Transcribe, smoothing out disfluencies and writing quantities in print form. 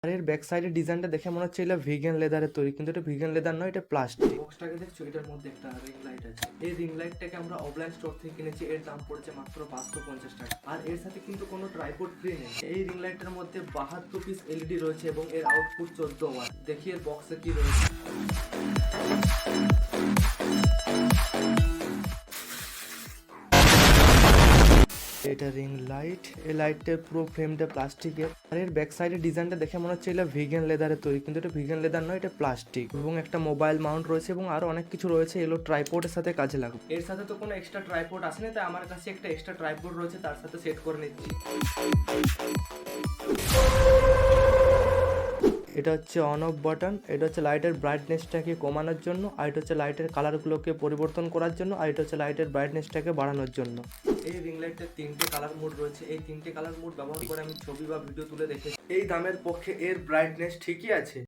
আর এর ব্যাক সাইডের ডিজাইনটা দেখে মনে হচ্ছে এটা ভিগান লেদারের তৈরি, কিন্তু এটা ভিগান লেদার নয়, এটা প্লাস্টিক। বক্সটাকে দেখছো, এটার মধ্যে একটা রিং লাইট আছে। এই রিং লাইটটাকে আমরা অফলাইন স্টোর থেকে কিনেছি, এর দাম পড়েছে মাত্র 550 টাকা। আর এর সাথে কিন্তু কোনো ট্রাইপড ফ্রি নেই। এই রিং লাইটের মধ্যে 72 পিস এলইডি রয়েছে এবং এর আউটপুট 14 ওয়াট। দেখি এর বক্সে কি রয়েছে। এটা রিং লাইট। এই লাইটের পুরো ফ্রেমটা প্লাস্টিকের। আর এর ব্যাক সাইডের ডিজাইনটা দেখে মনে হচ্ছে এটা ভিগান লেদারের তৈরি, কিন্তু এটা ভিগান লেদার নয়, এটা প্লাস্টিক। এবং একটা মোবাইল মাউন্ট রয়েছে এবং আরো অনেক কিছু রয়েছে, এগুলো ট্রাইপোডের সাথে কাজে লাগবে। এর সাথে তো কোনো এক্সট্রা ট্রাইপোড আসেনি, তাই আমার কাছে একটা এক্সট্রা ট্রাইপোড রয়েছে, তার সাথে সেট করে নিচ্ছি। এটা হচ্ছে অন অফ বাটন। এটা হচ্ছে লাইটের ব্রাইটনেসটাকে কমানোর জন্য, আর এটা হচ্ছে লাইটের কালারগুলোকে পরিবর্তন করার জন্য, আর এটা হচ্ছে লাইটের ব্রাইটনেসটাকে বাড়ানোর জন্য। এই রিং লাইটের 3টে কালার মোড রয়েছে। এই 3টে কালার মোড ব্যবহার করে আমি ছবি বা ভিডিও তুলে দেখেছি। এই দামের পক্ষে এর ব্রাইটনেস ঠিকই আছে।